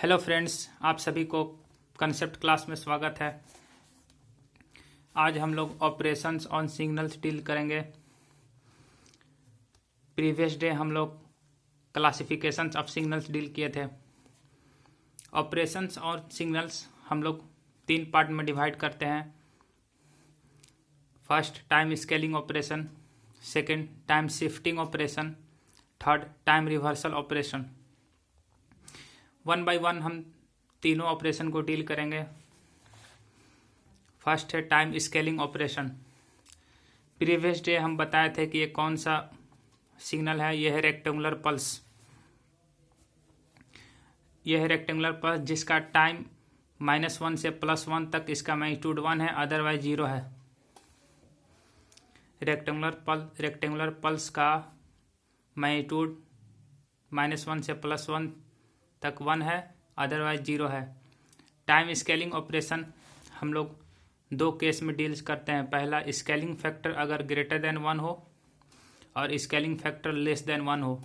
Hello friends, आप सभी को कंसेप्ट क्लास में स्वागत है। आज हम लोग ऑपरेशंस ऑन सिग्नल्स डील करेंगे। प्रीवियस डे हम लोग क्लासिफिकेशंस ऑफ सिग्नल्स डील किए थे। ऑपरेशंस और सिग्नल्स हम लोग 3 पार्ट में डिवाइड करते हैं। First, time scaling operation, second, time shifting operation, third, time reversal operation. 1 by 1 हम तीनों ऑपरेशन को डील करेंगे। फर्स्ट है time scaling operation. Previous day हम बताए थे कि ये कौन सा सिग्नल है। यह है रेक्टेंगुलर पल्स। यह है रेक्टेंगुलर पल्स जिसका टाइम -1 से +1 तक इसका मैग्नीट्यूड 1 है, अदरवाइज 0 है। रेक्टेंगुलर पल्स का मैग्नीट्यूड -1 से +1 तक 1 है, अदरवाइज 0 है। टाइम स्केलिंग ऑपरेशन हम लोग 2 केस में डील्स करते हैं। पहला, स्केलिंग फैक्टर अगर ग्रेटर देन 1 हो और स्केलिंग फैक्टर लेस देन 1 हो।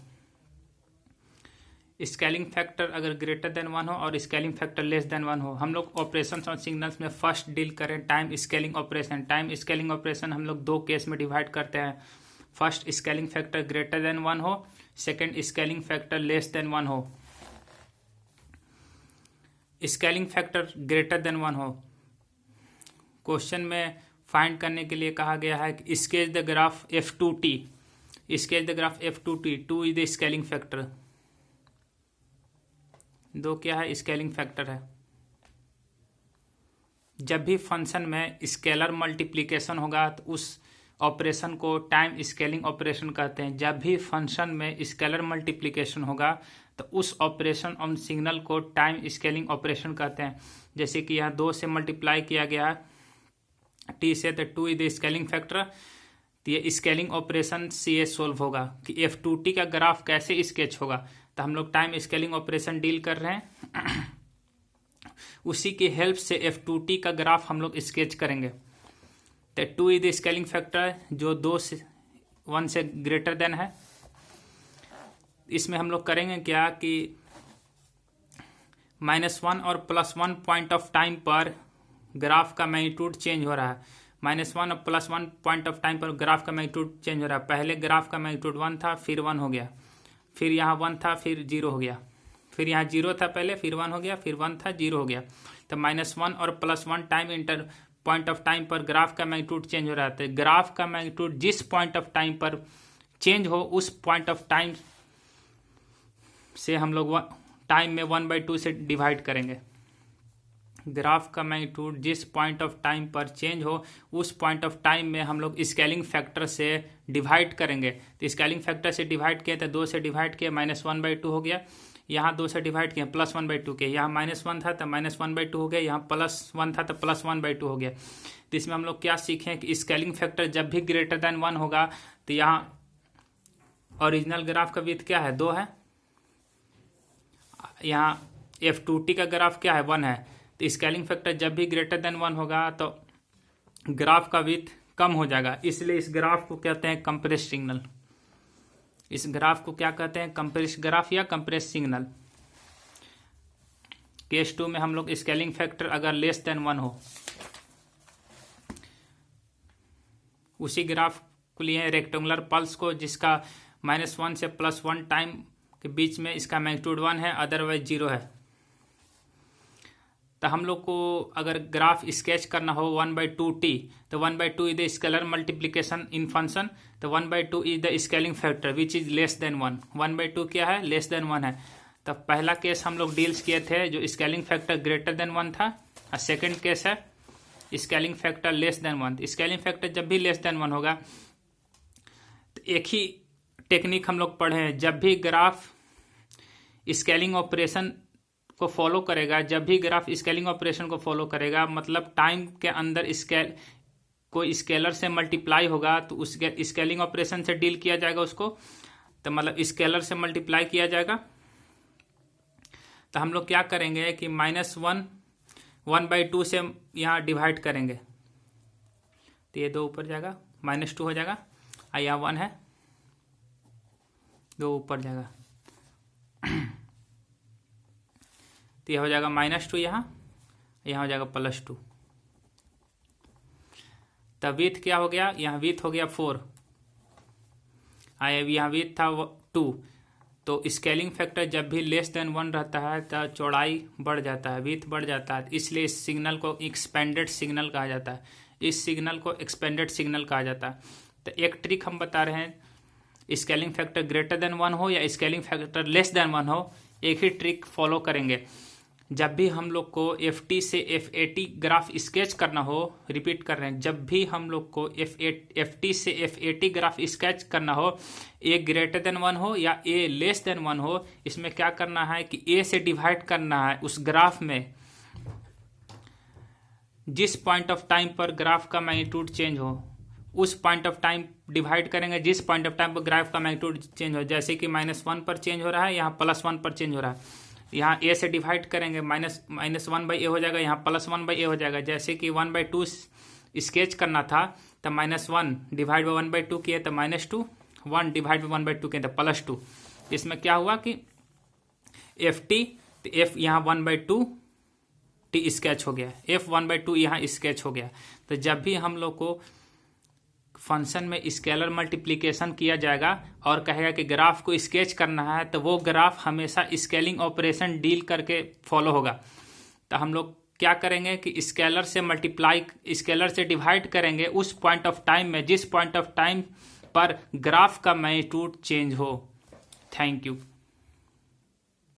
स्केलिंग फैक्टर अगर ग्रेटर देन 1 हो और स्केलिंग फैक्टर लेस देन 1 हो। हम लोग ऑपरेशन और सिग्नल्स में फर्स्ट डील करें time scaling operation. Time scaling operation हम लोग 2 केस में डिवाइड करते हैं। First, scaling factor greater than 1 हो, second, scaling factor less than 1 हो। स्केलिंग फैक्टर ग्रेटर देन 1 हो, क्वेश्चन में फाइंड करने के लिए कहा गया है कि sketch the graph F2T। Sketch the graph F2T। 2 is the scaling factor. 2 क्या है? स्केलिंग फैक्टर है। जब भी फंक्शन में स्केलर मल्टीप्लिकेशन होगा तो उस ऑपरेशन को टाइम स्केलिंग ऑपरेशन कहते हैं। जब भी फंक्शन में स्केलर मल्टीप्लिकेशन होगा तो उस ऑपरेशन ऑन सिग्नल को टाइम स्केलिंग ऑपरेशन कहते हैं। जैसे कि यहाँ 2 से मल्टीप्लाई किया गया है t से, तो 2 इज द स्केलिंग फैक्टर। तो ये स्केलिंग ऑपरेशन से ये सोल्व होगा कि F2T का ग्राफ कैसे स्केच होगा। तो हम लोग टाइम स्केलिंग ऑपरेशन डील कर रहे हैं, उसी की हेल्प से F2T का ग्राफ हम लोग स्केच करेंगे। तो 2 इज द स्केलिंग फैक्टर जो 2 से 1 से ग्रेटर देन है। इसमें हम लोग करेंगे क्या कि -1 और +1 पॉइंट ऑफ टाइम पर ग्राफ का मैग्नीट्यूड चेंज हो रहा है। -1 और +1 पॉइंट ऑफ टाइम पर ग्राफ का मैग्नीट्यूड चेंज हो रहा है। पहले ग्राफ का मैग्नीट्यूड 1 था, फिर 1 हो गया, फिर यहाँ 1 था, फिर 0 हो गया, फिर यहाँ 0 था पहले, फिर 1 हो गया, फिर 1 था, 0 हो गया। तो -1 और +1 टाइम पॉइंट ऑफ टाइम पर ग्राफ का मैग्नीट्यूड चेंज हो रहा है। तो ग्राफ का मैग्नीट्यूड जिस पॉइंट ऑफ टाइम पर चेंज हो उस पॉइंट ऑफ टाइम से हम लोग टाइम में 1/2 से डिवाइड करेंगे। ग्राफ का मैग्नीट्यूड जिस पॉइंट ऑफ टाइम पर चेंज हो उस पॉइंट ऑफ टाइम में हम लोग स्केलिंग फैक्टर से डिवाइड करेंगे। तो स्केलिंग फैक्टर से डिवाइड किए तो 2 से डिवाइड किए, -1/2 हो गया। यहाँ 2 से डिवाइड किए, +1/2 के। यहाँ -1 था तो -1/2 हो गया, यहाँ +1 था तो +1/2 हो गया। तो इसमें हम लोग क्या सीखें कि स्केलिंग फैक्टर जब भी ग्रेटर देन 1 होगा तो यहाँ ओरिजिनल ग्राफ का विड्थ क्या है? 2 है। यहाँ F2T का ग्राफ क्या है? 1 है। तो स्केलिंग फैक्टर जब भी ग्रेटर देन 1 होगा तो ग्राफ का विड्थ कम हो जाएगा। इसलिए इस ग्राफ को कहते हैं कंप्रेस सिग्नल। इस ग्राफ को क्या कहते हैं? कंप्रेस ग्राफ या कंप्रेस सिग्नल। केस 2 में हम लोग स्केलिंग फैक्टर अगर लेस देन 1 हो, उसी ग्राफ को लिए रेक्टेंगुलर पल्स को जिसका -1 से +1 टाइम के बीच में इसका मैग्नीट्यूड 1 है, अदरवाइज 0 है। तो हम लोग को अगर ग्राफ स्केच करना हो 1/2t, तो 1/2 is the scalar multiplication in function. तो 1/2 is the scaling factor which is less than 1। 1/2 क्या है? लेस देन 1 है। तो पहला केस हम लोग डील्स किए थे जो स्केलिंग फैक्टर ग्रेटर देन 1 था, और सेकेंड केस है scaling factor less than 1। Scaling factor जब भी लेस देन 1 होगा तो एक ही टेक्निक हम लोग पढ़े हैं। जब भी ग्राफ स्केलिंग ऑपरेशन को फॉलो करेगा, जब भी ग्राफ स्केलिंग ऑपरेशन को फॉलो करेगा, मतलब टाइम के अंदर कोई स्केलर से मल्टीप्लाई होगा तो उस स्केलिंग ऑपरेशन से डील किया जाएगा उसको। तो मतलब स्केलर से मल्टीप्लाई किया जाएगा। तो हम लोग क्या करेंगे कि -1 1/2 से यहाँ डिवाइड करेंगे, तो ये 2 ऊपर जाएगा, -2 हो जाएगा, और यहाँ 1 है, 2 ऊपर जाएगा। तो यह हो जाएगा -2, यहाँ हो जाएगा +2। तब विथ क्या हो गया, यहाँ विथ हो गया 4, अब यहाँ विथ था 2। तो स्केलिंग फैक्टर जब भी <1 रहता है तो चौड़ाई बढ़ जाता है, विथ बढ़ जाता है, इसलिए इस सिग्नल को एक्सपेंडेड सिग्नल कहा जाता है। इस सिग्नल को एक्सपेंडेड सिग्नल कहा जाता है। तो एक ट्रिक हम बता रहे हैं, स्केलिंग फैक्टर <1 हो या स्केलिंग फैक्टर <1 हो, एक ही ट्रिक फॉलो करेंगे। जब भी हम लोग को FT से FAT ग्राफ स्केच करना हो, रिपीट कर रहे हैं, जब भी हम लोग को FT से FAT ग्राफ स्केच करना हो, A <1 हो या A <1 हो, इसमें क्या करना है कि A से डिवाइड करना है उस ग्राफ में जिस पॉइंट ऑफ टाइम पर ग्राफ का मैग्नीट्यूड चेंज हो, उस पॉइंट ऑफ टाइम डिवाइड करेंगे जिस पॉइंट ऑफ टाइम पर ग्राफ का मैग्नीट्यूड चेंज हो। जैसे कि -1 पर चेंज हो रहा है, यहाँ +1 पर चेंज हो रहा है, यहाँ A से डिवाइड करेंगे, -1/A हो जाएगा, यहाँ +1/A हो जाएगा। जैसे कि 1/2 स्केच करना था तो -1 डिवाइड बाई 1/2 किए तो -2, 1 डिवाइड बाई 1/2 किए तो +2। इसमें क्या हुआ कि FT तो F यहाँ 1/2 T स्केच हो गया, F 1/2 यहाँ स्केच हो गया। तो जब भी हम लोग को फंक्शन में स्केलर मल्टीप्लिकेशन किया जाएगा और कहेगा कि ग्राफ को स्केच करना है, तो वो ग्राफ हमेशा स्केलिंग ऑपरेशन डील करके फॉलो होगा। तो हम लोग क्या करेंगे कि स्केलर से डिवाइड करेंगे उस पॉइंट ऑफ टाइम में जिस पॉइंट ऑफ टाइम पर ग्राफ का मैग्नीट्यूड चेंज हो। Thank you.